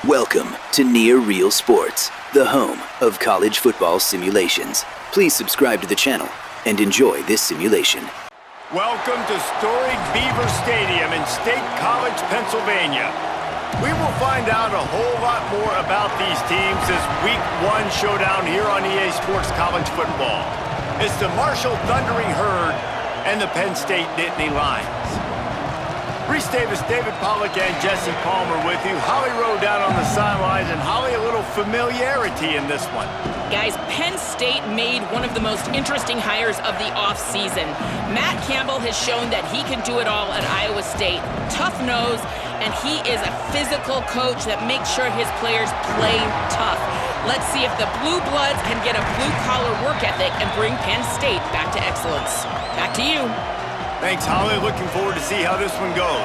Welcome to Near Real Sports, the home of college football simulations. Please subscribe to the channel and enjoy this simulation. Welcome to storied Beaver Stadium in State College, Pennsylvania. We will find out a whole lot more about these teams this Week 1 showdown here on EA Sports College Football. It's the Marshall Thundering Herd and the Penn State Nittany Lions. Reese Davis, David Pollack, and Jesse Palmer with you. Holly Rowe down on the sidelines, and Holly, a little familiarity in this one. Guys, Penn State made one of the most interesting hires of the offseason. Matt Campbell has shown that he can do it all at Iowa State. Tough nose, and he is a physical coach that makes sure his players play tough. Let's see if the Blue Bloods can get a blue-collar work ethic and bring Penn State back to excellence. Back to you. Thanks, Holly. Looking forward to see how this one goes.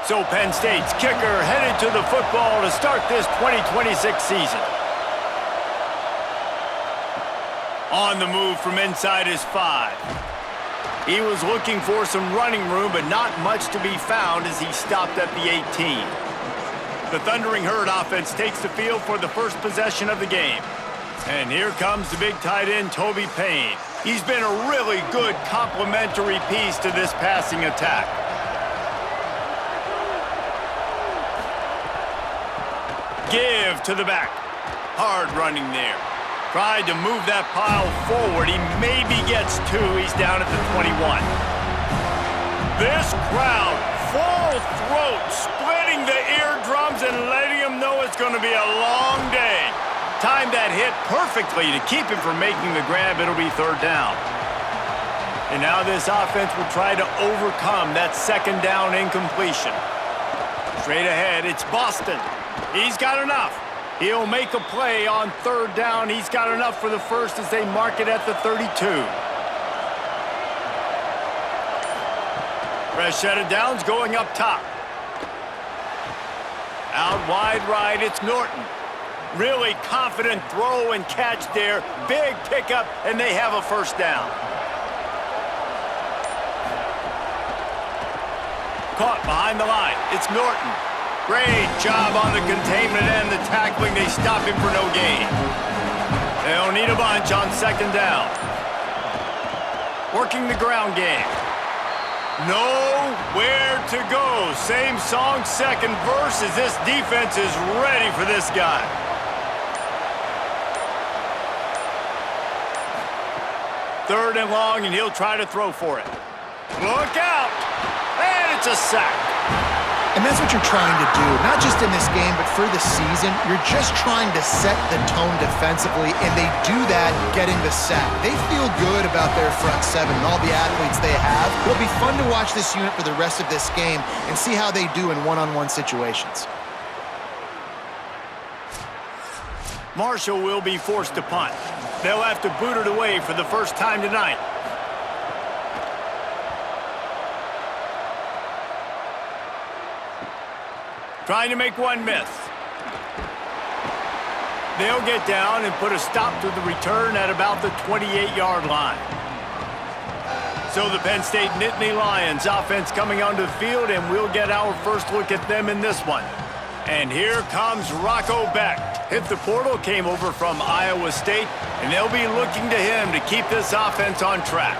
So Penn State's kicker headed to the football to start this 2026 season. On the move from inside his 5. He was looking for some running room, but not much to be found as he stopped at the 18. The Thundering Herd offense takes the field for the first possession of the game. And here comes the big tight end, Toby Payne. He's been a really good complementary piece to this passing attack. Give to the back. Hard running there. Tried to move that pile forward. He maybe gets 2. He's down at the 21. This crowd, full throat, splitting the eardrums and letting him know it's going to be a long day. Timed that hit perfectly to keep him from making the grab. It'll be 3rd down. And now this offense will try to overcome that 2nd down incompletion. Straight ahead, it's Boston. He's got enough. He'll make a play on 3rd down. He's got enough for the first as they mark it at the 32. Fresh set of downs going up top. Out wide right, it's Norton. Really confident throw and catch there. Big pickup, and they have a 1st down. Caught behind the line. It's Norton. Great job on the containment and the tackling. They stop him for no gain. They'll need a bunch on 2nd down. Working the ground game. Nowhere to go. Same song, 2nd verse, as this defense is ready for this guy. Third and long, and he'll try to throw for it. Look out! And it's a sack. And that's what you're trying to do, not just in this game, but for the season. You're just trying to set the tone defensively, and they do that getting the sack. They feel good about their front 7 and all the athletes they have. It'll be fun to watch this unit for the rest of this game and see how they do in one-on-one situations. Marshall will be forced to punt. They'll have to boot it away for the first time tonight. Trying to make one miss. They'll get down and put a stop to the return at about the 28-yard line. So the Penn State Nittany Lions offense coming onto the field, and we'll get our first look at them in this one. And here comes Rocco Becht. Hit the portal, came over from Iowa State, and they'll be looking to him to keep this offense on track.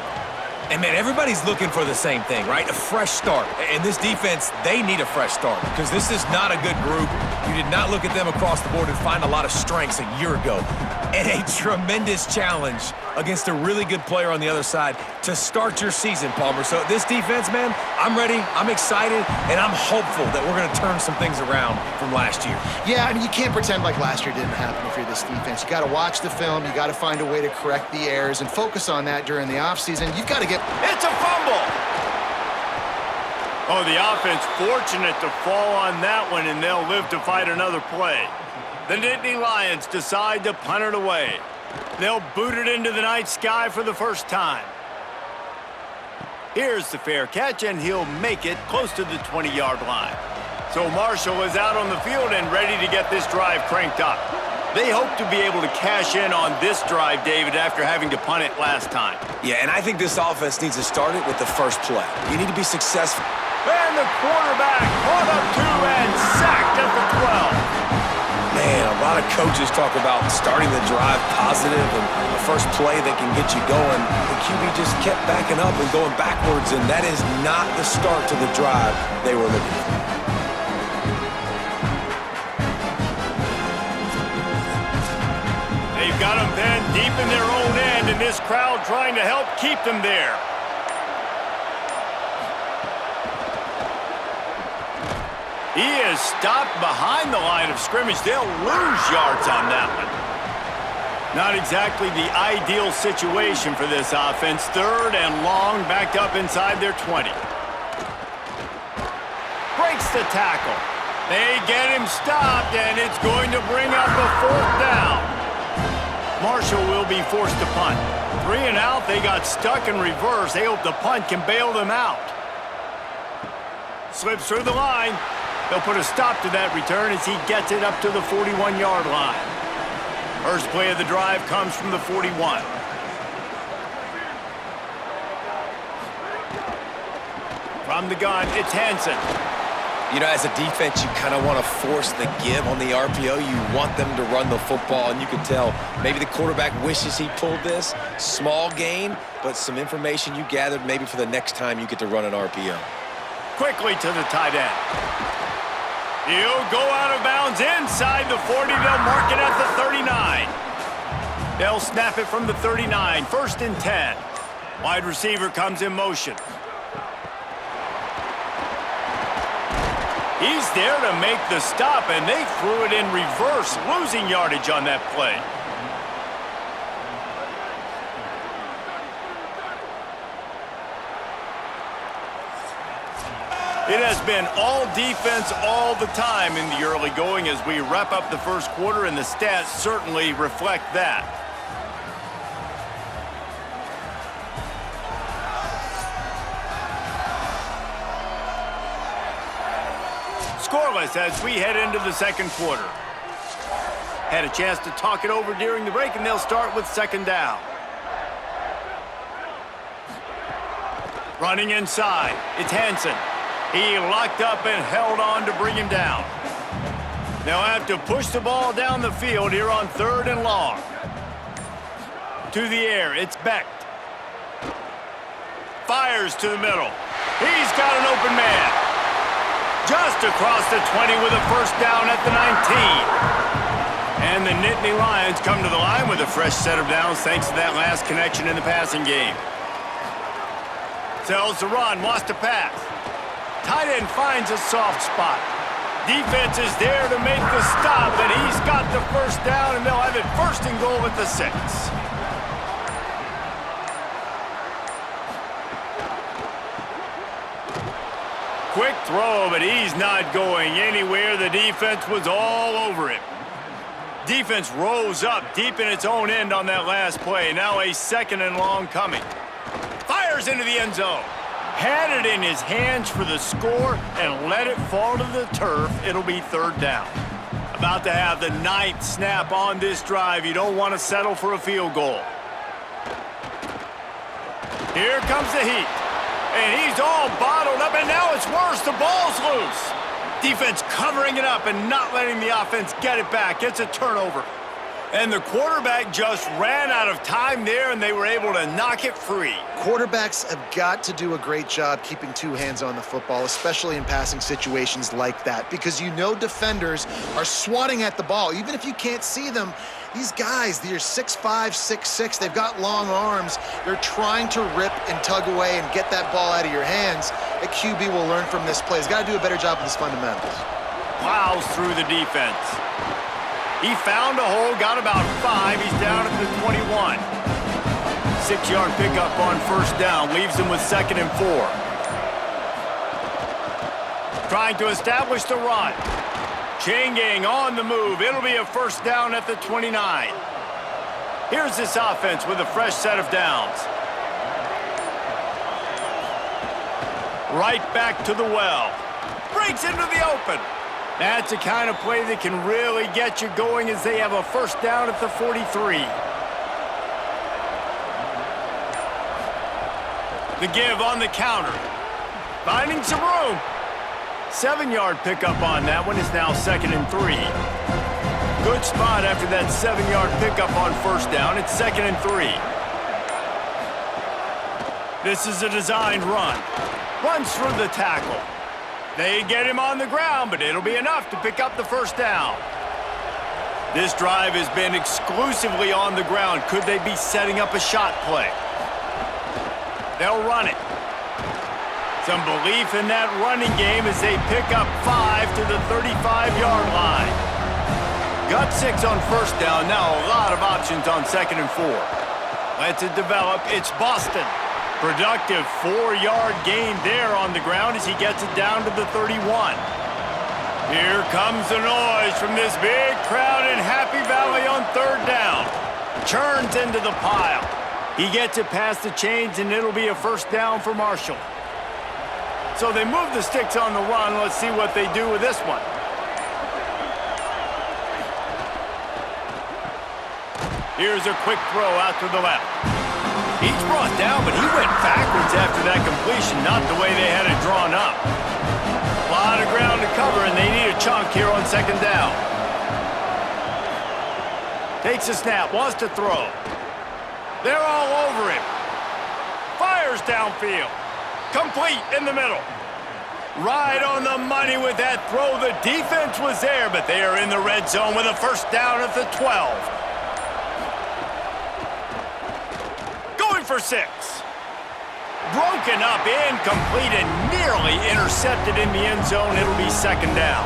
And, man, everybody's looking for the same thing, right? A fresh start. And this defense, they need a fresh start because this is not a good group. You did not look at them across the board and find a lot of strengths a year ago. And a tremendous challenge against a really good player on the other side to start your season, Palmer. So this defense, man, I'm ready, I'm excited, and I'm hopeful that we're going to turn some things around from last year. Yeah, I mean, you can't pretend like last year didn't happen if you're this defense. You got to watch the film, you got to find a way to correct the errors and focus on that during the offseason. You've got to get... It's a fumble! Oh, the offense fortunate to fall on that one, and they'll live to fight another play. The Nittany Lions decide to punt it away. They'll boot it into the night sky for the first time. Here's the fair catch, and he'll make it close to the 20-yard line. So Marshall is out on the field and ready to get this drive cranked up. They hope to be able to cash in on this drive, David, after having to punt it last time. Yeah, and I think this offense needs to start it with the first play. You need to be successful. And the quarterback caught up to and sacked at the 12. Man, a lot of coaches talk about starting the drive positive and the first play that can get you going. The QB just kept backing up and going backwards, and that is not the start to the drive they were looking for. They've got them pinned deep in their own end, and this crowd trying to help keep them there. He is stopped behind the line of scrimmage. They'll lose yards on that one. Not exactly the ideal situation for this offense. 3rd and long, backed up inside their 20. Breaks the tackle. They get him stopped, and it's going to bring up a 4th down. Marshall will be forced to punt. 3 and out, they got stuck in reverse. They hope the punt can bail them out. Slips through the line. They'll put a stop to that return as he gets it up to the 41-yard line. First play of the drive comes from the 41. From the gun, it's Hansen. You know, as a defense, you kind of want to force the give on the RPO. You want them to run the football, and you can tell maybe the quarterback wishes he pulled this. Small gain, but some information you gathered maybe for the next time you get to run an RPO. Quickly to the tight end. He'll go out of bounds inside the 40. They'll mark it at the 39. They'll snap it from the 39. 1st and 10. Wide receiver comes in motion. He's there to make the stop, and they threw it in reverse, losing yardage on that play. It has been all defense all the time in the early going as we wrap up the first quarter, and the stats certainly reflect that. Scoreless as we head into the second quarter. Had a chance to talk it over during the break, and they'll start with 2nd down. Running inside, it's Hansen. He locked up and held on to bring him down. They'll have to push the ball down the field here on 3rd and long. To the air, it's Becht. Fires to the middle. He's got an open man. Just across the 20 with a 1st down at the 19. And the Nittany Lions come to the line with a fresh set of downs thanks to that last connection in the passing game. Tells the run, wants to pass. Tight end finds a soft spot. Defense is there to make the stop, and he's got the 1st down, and they'll have it 1st and goal at the 6. Quick throw, but he's not going anywhere. The defense was all over him. Defense rose up deep in its own end on that last play. Now a 2nd and long coming. Fires into the end zone. Had it in his hands for the score and let it fall to the turf. It'll be 3rd down. About to have the 9th snap on this drive. You don't want to settle for a field goal. Here comes the heat. And he's all bottled up, and now it's worse. The ball's loose. Defense covering it up and not letting the offense get it back. It's a turnover. And the quarterback just ran out of time there, and they were able to knock it free. Quarterbacks have got to do a great job keeping 2 hands on the football, especially in passing situations like that, because you know defenders are swatting at the ball. Even if you can't see them, these guys, they're 6'5", 6'6", they've got long arms. They're trying to rip and tug away and get that ball out of your hands. A QB will learn from this play. He's got to do a better job with his fundamentals. Plows through the defense. He found a hole, got about 5. He's down at the 21. 6-yard pickup on 1st down, leaves him with 2nd and 4. Trying to establish the run. Chain gang on the move. It'll be a 1st down at the 29. Here's this offense with a fresh set of downs. Right back to the well. breaks into the open. That's the kind of play that can really get you going as they have a first down at the 43. The give on the counter. Finding some room. 7-yard pickup on that one is now 2nd and 3. Good spot after that 7-yard pickup on first down. It's 2nd and 3. This is a designed run. Runs through the tackle. They get him on the ground, but it'll be enough to pick up the first down. This drive has been exclusively on the ground. Could they be setting up a shot play? They'll run it. Some belief in that running game as they pick up 5 to the 35-yard line. Got 6 on first down. Now a lot of options on 2nd and 4. Lets it develop. It's Boston. Productive 4-yard gain there on the ground as he gets it down to the 31. Here comes the noise from this big crowd in Happy Valley on 3rd down. Churns into the pile. He gets it past the chains, and it'll be a first down for Marshall. So they move the sticks on the run. Let's see what they do with this one. Here's a quick throw out to the left. He's brought down, but he went backwards after that completion, not the way they had it drawn up. A lot of ground to cover, and they need a chunk here on 2nd down. Takes a snap, wants to throw. They're all over him. Fires downfield. Complete in the middle. Right on the money with that throw. The defense was there, but they are in the red zone with a first down at the 12. For 6. Broken up, incomplete, and nearly intercepted in the end zone. It'll be 2nd down.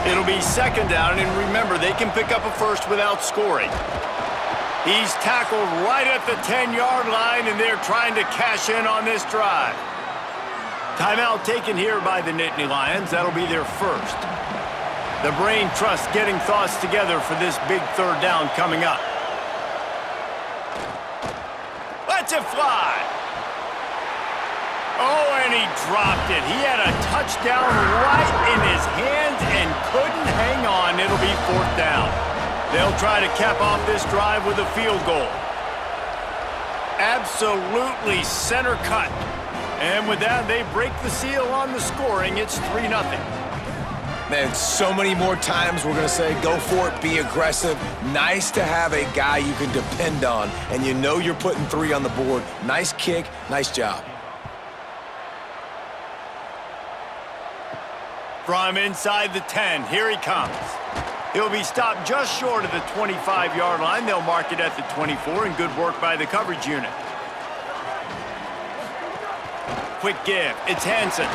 It'll be 2nd down, and remember, they can pick up a first without scoring. He's tackled right at the 10-yard line, and they're trying to cash in on this drive. Timeout taken here by the Nittany Lions. That'll be their first. The brain trust getting thoughts together for this big 3rd down coming up. Lets it fly. Oh, and he dropped it. He had a touchdown right in his hands and couldn't hang on. It'll be 4th down. They'll try to cap off this drive with a field goal. Absolutely center cut. And with that, they break the seal on the scoring. It's 3-0. Man, so many more times we're going to say, go for it, be aggressive. Nice to have a guy you can depend on, and you know you're putting 3 on the board. Nice kick, nice job. From inside the 10, here he comes. He'll be stopped just short of the 25-yard line. They'll mark it at the 24, and good work by the coverage unit. Quick give, it's Hansen.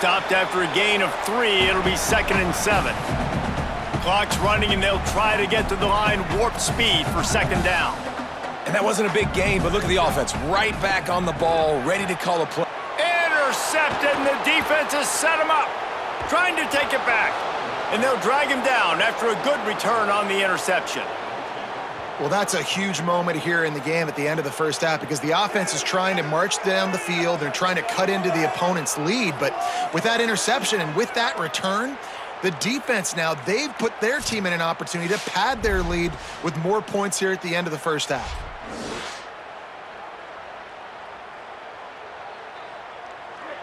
Stopped after a gain of 3. It'll be 2nd and 7. Clock's running, and they'll try to get to the line warp speed for 2nd down. And that wasn't a big gain, but look at the offense. Right back on the ball, ready to call a play. Intercepted, and the defense has set him up. Trying to take it back. And they'll drag him down after a good return on the interception. Well, that's a huge moment here in the game at the end of the first half because the offense is trying to march down the field. They're trying to cut into the opponent's lead. But with that interception and with that return, the defense now, they've put their team in an opportunity to pad their lead with more points here at the end of the first half.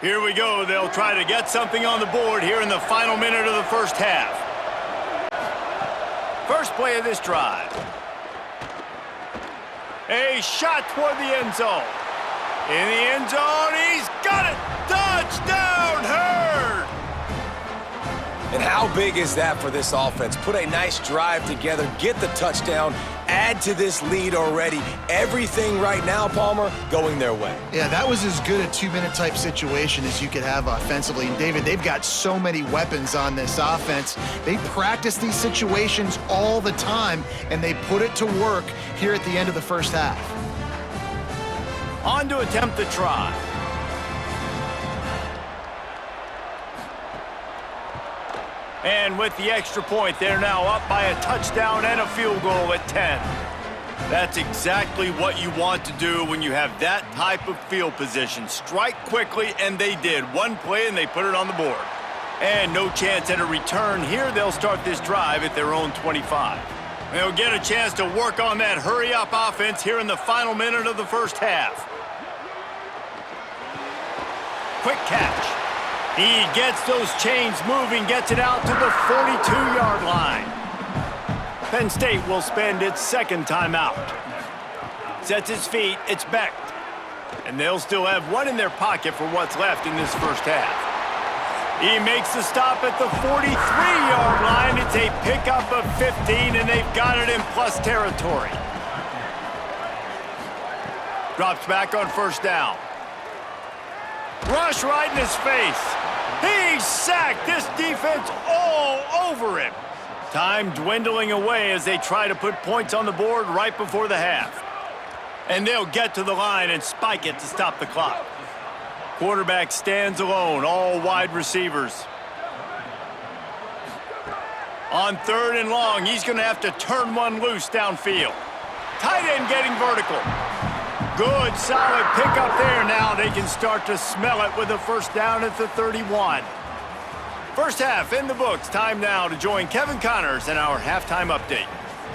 Here we go. They'll try to get something on the board here in the final minute of the first half. First play of this drive. A shot toward the end zone. In the end zone, he's got it! Touchdown, Hurd! And how big is that for this offense? Put a nice drive together, get the touchdown, add to this lead already. Everything right now, Palmer, going their way. Yeah, that was as good a 2-minute type situation as you could have offensively. And David, they've got so many weapons on this offense. They practice these situations all the time, and they put it to work here at the end of the first half. On to attempt the try. And with the extra point, they're now up by a touchdown and a field goal at 10. That's exactly what you want to do when you have that type of field position. Strike quickly, and they did. One play, and they put it on the board. And no chance at a return here. They'll start this drive at their own 25. They'll get a chance to work on that hurry-up offense here in the final minute of the first half. Quick catch. He gets those chains moving, gets it out to the 42-yard line. Penn State will spend its second timeout. Sets his feet, it's Beck. And they'll still have one in their pocket for what's left in this first half. He makes the stop at the 43-yard line. It's a pickup of 15, and they've got it in plus territory. Drops back on first down. Rush right in his face. He's sacked. This defense all over him. Time dwindling away as they try to put points on the board right before the half. And they'll get to the line and spike it to stop the clock. Quarterback stands alone, all wide receivers. On 3rd and long, he's going to have to turn one loose downfield. Tight end getting vertical. Good, solid pickup there. Now they can start to smell it with a first down at the 31. First half in the books. Time now to join Kevin Connors in our halftime update.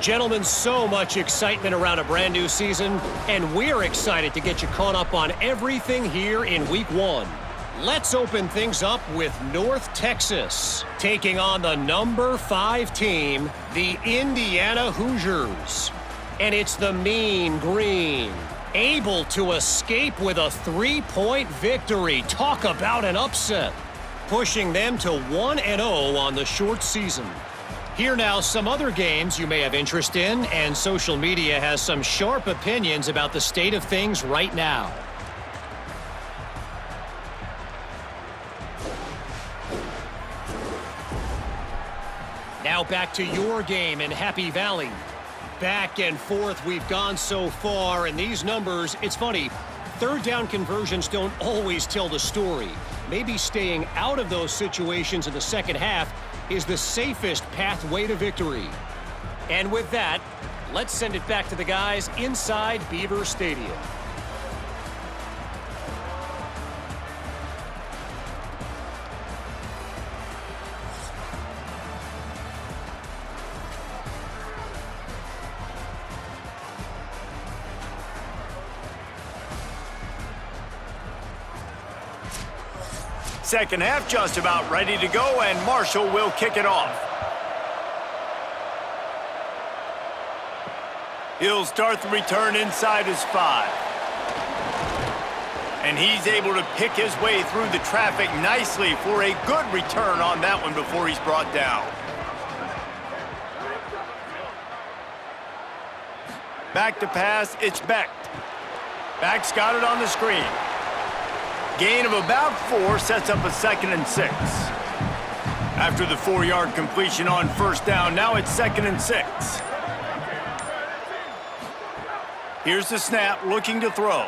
Gentlemen, so much excitement around a brand new season, and we're excited to get you caught up on everything here in Week 1. Let's open things up with North Texas, taking on the number 5 team, the Indiana Hoosiers. And it's the Mean Green, able to escape with a 3-point victory. Talk about an upset, pushing them to 1-0 on the short season. Here now, some other games you may have interest in, and social media has some sharp opinions about the state of things right now. Now back to your game in Happy Valley. Back and forth we've gone so far, and these numbers, it's funny, 3rd down conversions don't always tell the story. Maybe staying out of those situations in the second half is the safest pathway to victory. And with that, let's send it back to the guys inside Beaver Stadium. Second half just about ready to go, and Marshall will kick it off. He'll start the return inside his 5. And he's able to pick his way through the traffic nicely for a good return on that one before he's brought down. Back to pass, it's Beck. Beck's got it on the screen. Gain of about 4 sets up a 2nd and 6. After the 4-yard completion on first down, now it's 2nd and 6. Here's the snap, looking to throw.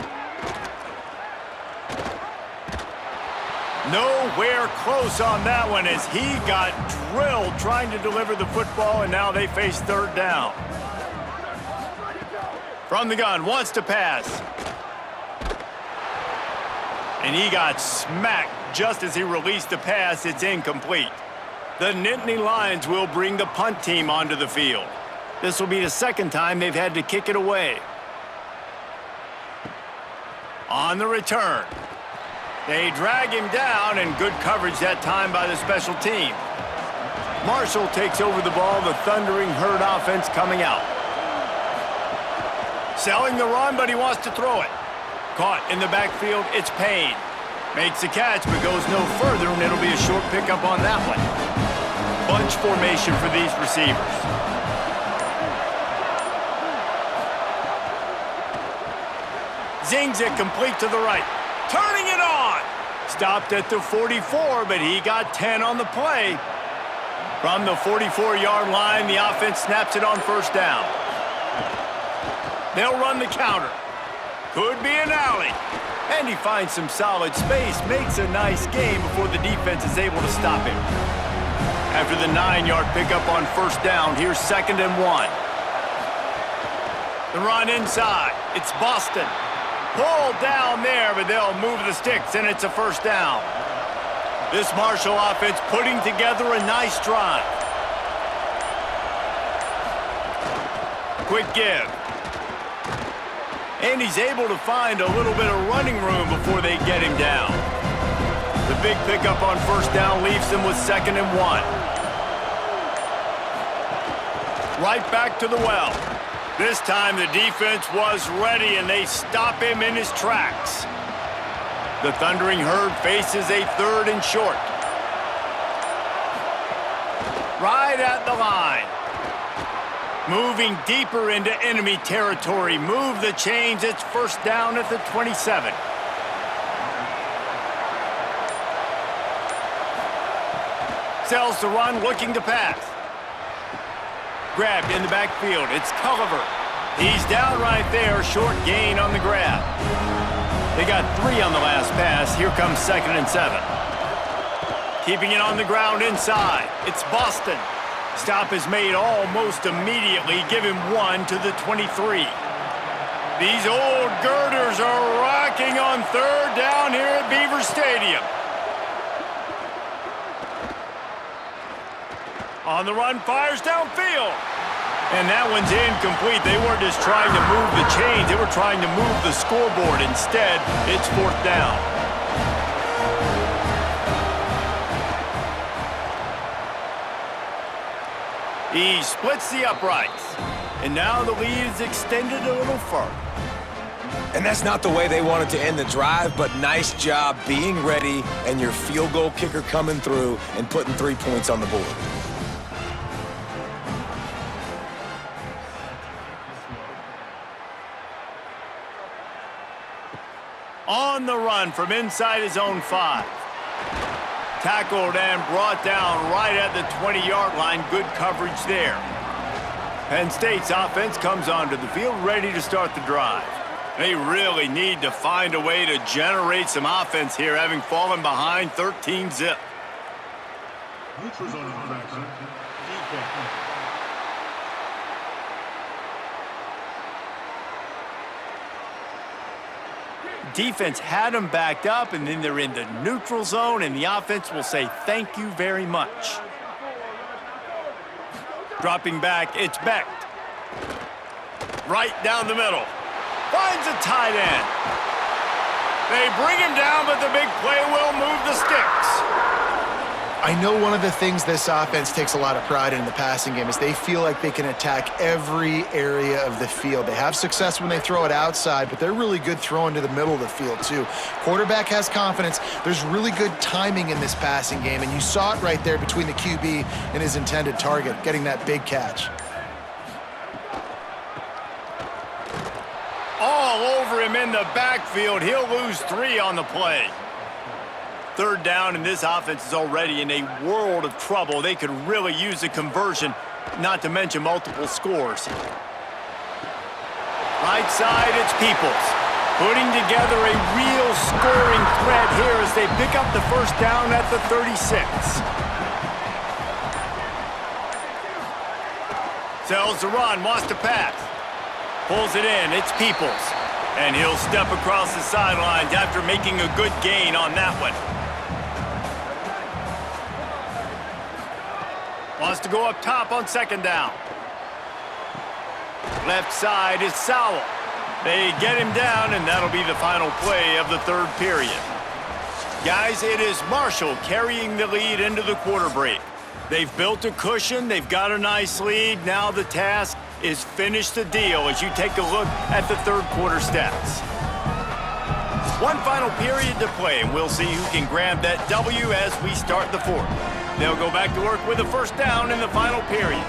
Nowhere close on that one as he got drilled trying to deliver the football, and now they face 3rd down. From the gun, wants to pass. And he got smacked just as he released the pass. It's incomplete. The Nittany Lions will bring the punt team onto the field. This will be the 2nd time they've had to kick it away. On the return. They drag him down, and good coverage that time by the special team. Marshall takes over the ball, the Thundering Herd offense coming out. Selling the run, but he wants to throw it. Caught in the backfield, it's Payne. Makes the catch, but goes no further, and it'll be a short pickup on that one. Bunch formation for these receivers. Zings it complete to the right. Turning it on! Stopped at the 44, but he got 10 on the play. From the 44-yard line, the offense snaps it on first down. They'll run the counter. Could be an alley. And he finds some solid space, makes a nice game before the defense is able to stop him. After the 9-yard pickup on first down, here's 2nd and 1. The run inside. It's Boston. Pulled down there, but they'll move the sticks, and it's a first down. This Marshall offense putting together a nice drive. Quick give. And he's able to find a little bit of running room before they get him down. The big pickup on first down leaves them with 2nd and 1. Right back to the well. This time the defense was ready, and they stop him in his tracks. The Thundering Herd faces a 3rd and short. Right at the line. Moving deeper into enemy territory. Move the chains. It's first down at the 27. Sells the run, looking to pass. Grabbed in the backfield. It's Culliver. He's down right there. Short gain on the grab. They got 3 on the last pass. Here comes 2nd and 7. Keeping it on the ground inside. It's Boston. Stop is made almost immediately. Give him 1 to the 23. These old girders are rocking on 3rd down here at Beaver Stadium. On the run, fires downfield. And that one's incomplete. They weren't just trying to move the chains. They were trying to move the scoreboard. Instead, it's 4th down. He splits the uprights. And now the lead is extended a little further. And that's not the way they wanted to end the drive, but nice job being ready and your field goal kicker coming through and putting 3 points on the board. On the run from inside his own 5. Tackled and brought down right at the 20-yard line. Good coverage there. Penn State's offense comes onto the field ready to start the drive. They really need to find a way to generate some offense here, having fallen behind 13-zip. Defense had them backed up, and then they're in the neutral zone, and the offense will say thank you very much. Dropping back, it's Becht. Right down the middle. Finds a tight end. They bring him down, but the big play will move the sticks. I know one of the things this offense takes a lot of pride in the passing game is they feel like they can attack every area of the field. They have success when they throw it outside, but they're really good throwing to the middle of the field too. Quarterback has confidence. There's really good timing in this passing game, and you saw it right there between the QB and his intended target, getting that big catch. All over him in the backfield. He'll lose 3 on the play. 3rd down, and this offense is already in a world of trouble. They could really use a conversion, not to mention multiple scores. Right side, it's Peoples. Putting together a real scoring threat here as they pick up the first down at the 36. Sells the run, wants to pass. Pulls it in, it's Peoples. And he'll step across the sidelines after making a good gain on that one. Wants to go up top on 2nd down. Left side is Sowell. They get him down, and that'll be the final play of the 3rd period. Guys, it is Marshall carrying the lead into the quarter break. They've built a cushion. They've got a nice lead. Now the task is finish the deal as you take a look at the 3rd quarter stats. One final period to play, and we'll see who can grab that W as we start the 4th. They'll go back to work with a first down in the final period.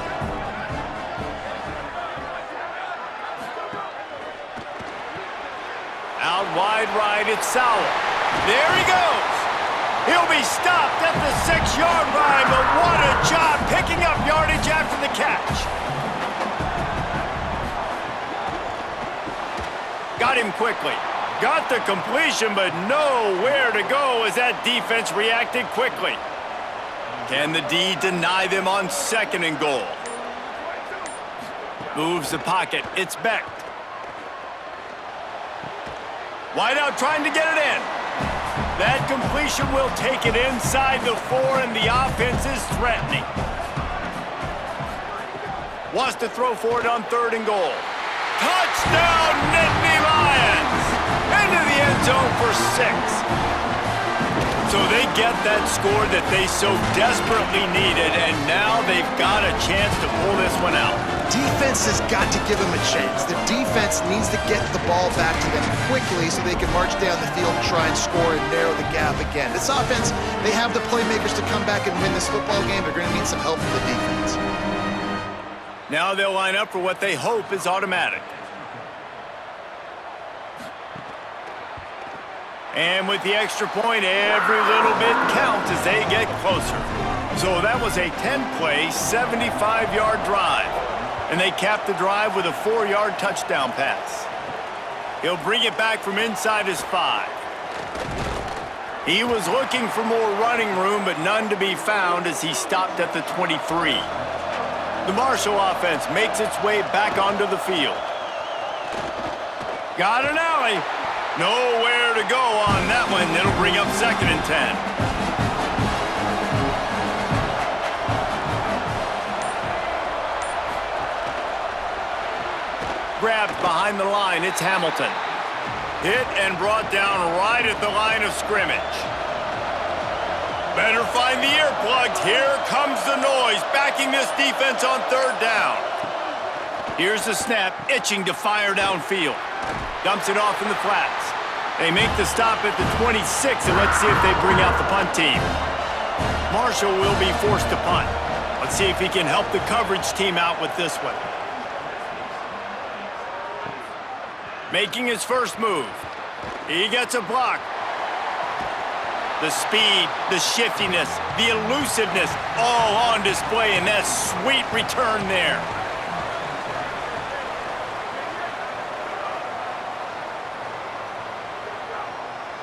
Out wide right, it's Sowell. There he goes. He'll be stopped at the 6-yard line, but what a job picking up yardage after the catch. Got him quickly. Got the completion, but nowhere to go as that defense reacted quickly. Can the D deny them on 2nd and goal? Moves the pocket. It's Becht. Wide out trying to get it in. That completion will take it inside the 4, and the offense is threatening. Wants to throw for it on 3rd and goal. Touchdown, Nittany Lions! Into the end zone for 6. So they get that score that they so desperately needed, and now they've got a chance to pull this one out. Defense has got to give them a chance. The defense needs to get the ball back to them quickly so they can march down the field and try and score and narrow the gap again. This offense, they have the playmakers to come back and win this football game. They're going to need some help from the defense. Now they'll line up for what they hope is automatic. And with the extra point, every little bit counts as they get closer. So that was a 10-play, 75-yard drive. And they capped the drive with a 4-yard touchdown pass. He'll bring it back from inside his 5. He was looking for more running room, but none to be found as he stopped at the 23. The Marshall offense makes its way back onto the field. Got an alley. Nowhere to go on that one. It'll bring up 2nd and 10. Grabbed behind the line. It's Hamilton. Hit and brought down right at the line of scrimmage. Better find the earplugs. Here comes the noise, backing this defense on 3rd down. Here's the snap, itching to fire downfield. Dumps it off in the flats. They make the stop at the 26, and let's see if they bring out the punt team. Marshall will be forced to punt. Let's see if he can help the coverage team out with this one. Making his first move. He gets a block. The speed, the shiftiness, the elusiveness, all on display in that sweet return there.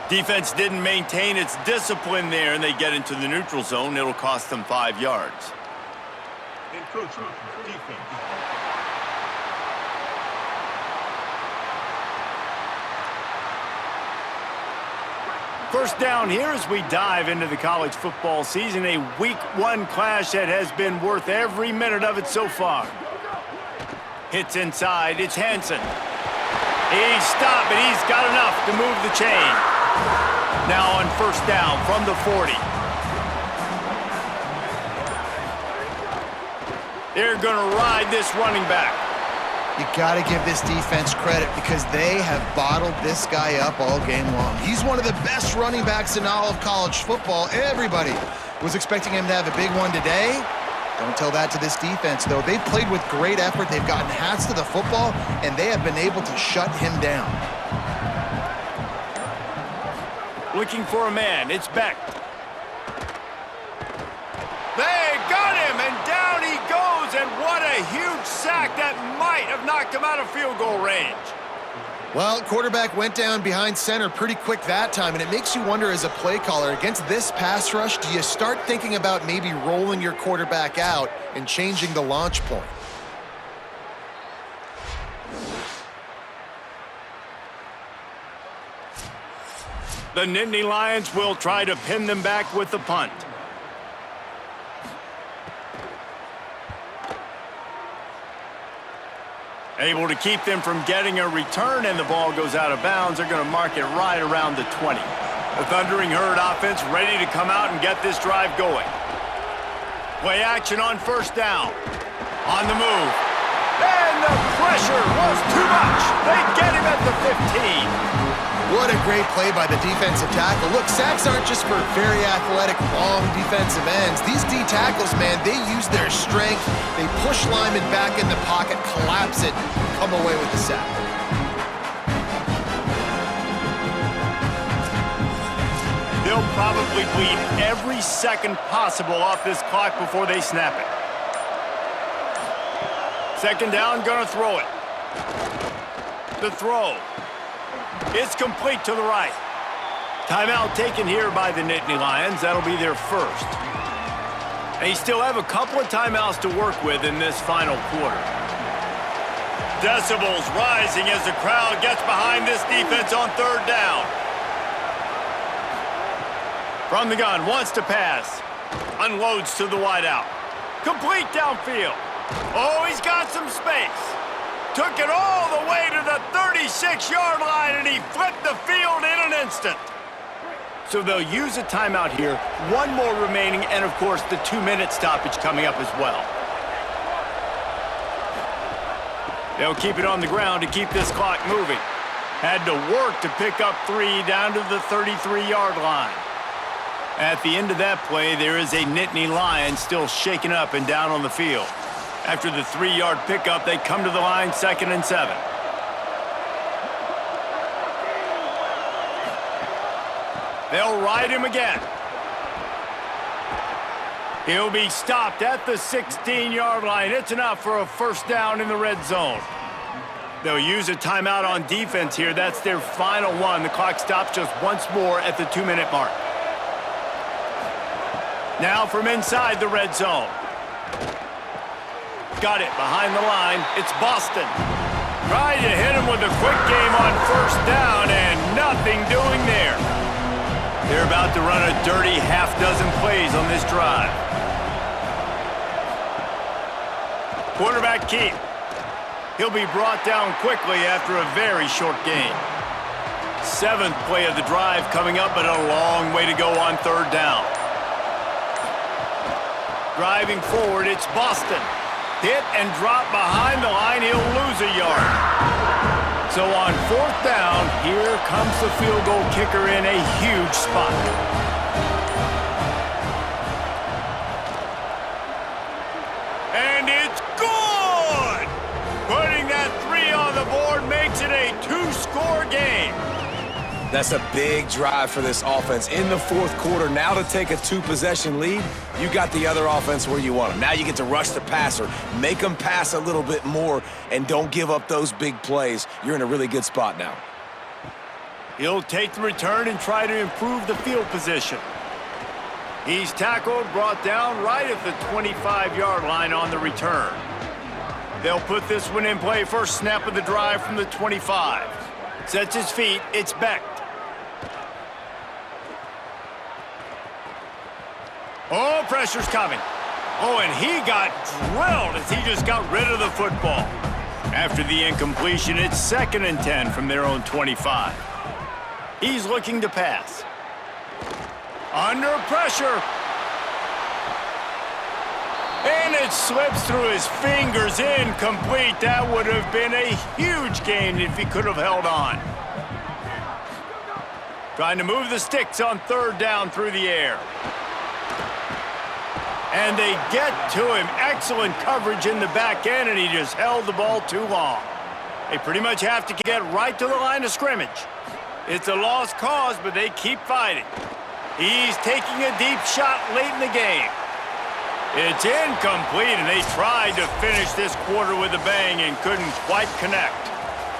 Defense didn't maintain its discipline there, and they get into the neutral zone. It'll cost them 5 yards. Encroachment, defense. First down here as we dive into the college football season, a Week 1 clash that has been worth every minute of it so far. Hits inside, it's Hansen. He's stopped, and he's got enough to move the chain. Now on first down from the 40. They're going to ride this running back. You got to give this defense credit because they have bottled this guy up all game long. He's one of the best running backs in all of college football. Everybody was expecting him to have a big one today. Don't tell that to this defense, though. They've played with great effort. They've gotten hats to the football, and they have been able to shut him down. Looking for a man. It's Beck. They got him, and down he goes, and what a huge sack that might have knocked him out of field goal range. Well, quarterback went down behind center pretty quick that time, and it makes you wonder as a play caller, against this pass rush, do you start thinking about maybe rolling your quarterback out and changing the launch point? The Nittany Lions will try to pin them back with the punt. Able to keep them from getting a return, and the ball goes out of bounds. They're going to mark it right around the 20. The Thundering Herd offense ready to come out and get this drive going. Play action on first down. On the move. And the pressure was too much. They get him at the 15. What a great play by the defensive tackle. Look, sacks aren't just for very athletic, long defensive ends. These D tackles, man, they use their strength. They push linemen back in the pocket, collapse it, come away with the sack. They'll probably bleed every second possible off this clock before they snap it. Second down, gonna throw it. The throw. It's complete to the right. Timeout taken here by the Nittany Lions. That'll be their first. They still have a couple of timeouts to work with in this final quarter. Decibels rising as the crowd gets behind this defense on third down. From the gun, wants to pass. Unloads to the wideout. Complete downfield. Oh, he's got some space. Took it all the way to the 36-yard line, and he flipped the field in an instant. So they'll use a timeout here. One more remaining, and, of course, the 2-minute stoppage coming up as well. They'll keep it on the ground to keep this clock moving. Had to work to pick up 3 down to the 33-yard line. At the end of that play, there is a Nittany Lion still shaken up and down on the field. After the 3-yard pickup, they come to the line 2nd and 7. They'll ride him again. He'll be stopped at the 16-yard line. It's enough for a first down in the red zone. They'll use a timeout on defense here. That's their final one. The clock stops just once more at the 2-minute mark. Now from inside the red zone. Got it behind the line. It's Boston. Trying to hit him with a quick game on first down, and nothing doing there. They're about to run a dirty half-dozen plays on this drive. Quarterback keep. He'll be brought down quickly after a very short game. 7th play of the drive coming up, but a long way to go on third down. Driving forward, it's Boston. Hit and drop behind the line, he'll lose a yard. So on 4th down, here comes the field goal kicker in a huge spot. And it's good! Putting that 3 on the board makes it a 2-score game. That's a big drive for this offense in the 4th quarter. Now to take a 2-possession lead, you got the other offense where you want them. Now you get to rush the passer, make them pass a little bit more, and don't give up those big plays. You're in a really good spot now. He'll take the return and try to improve the field position. He's tackled, brought down right at the 25-yard line on the return. They'll put this one in play. First snap of the drive from the 25. Sets his feet, it's Beck. Oh, pressure's coming. Oh, and he got drilled as he just got rid of the football. After the incompletion, it's 2nd and 10 from their own 25. He's looking to pass. Under pressure. And it slips through his fingers, incomplete. That would have been a huge gain if he could have held on. Trying to move the sticks on third down through the air. And they get to him. Excellent coverage in the back end, and he just held the ball too long. They pretty much have to get right to the line of scrimmage. It's a lost cause, but they keep fighting. He's taking a deep shot late in the game. It's incomplete, and they tried to finish this quarter with a bang and couldn't quite connect.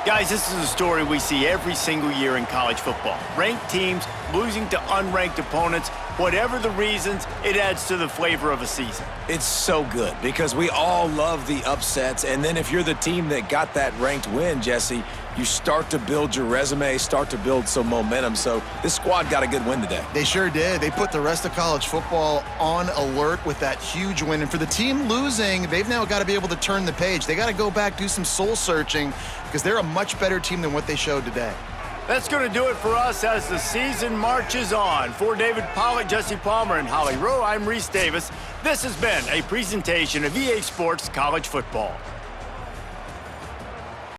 Guys, this is a story we see every single year in college football. Ranked teams losing to unranked opponents. Whatever the reasons, it adds to the flavor of a season. It's so good because we all love the upsets, and then if you're the team that got that ranked win, Jesse, you start to build your resume, start to build some momentum. So this squad got a good win today. They sure did. They put the rest of college football on alert with that huge win. And for the team losing, they've now got to be able to turn the page. They got to go back, do some soul searching, because they're a much better team than what they showed today. That's going to do it for us as the season marches on. For David Pollack, Jesse Palmer, and Holly Rowe, I'm Reese Davis. This has been a presentation of EA Sports College Football.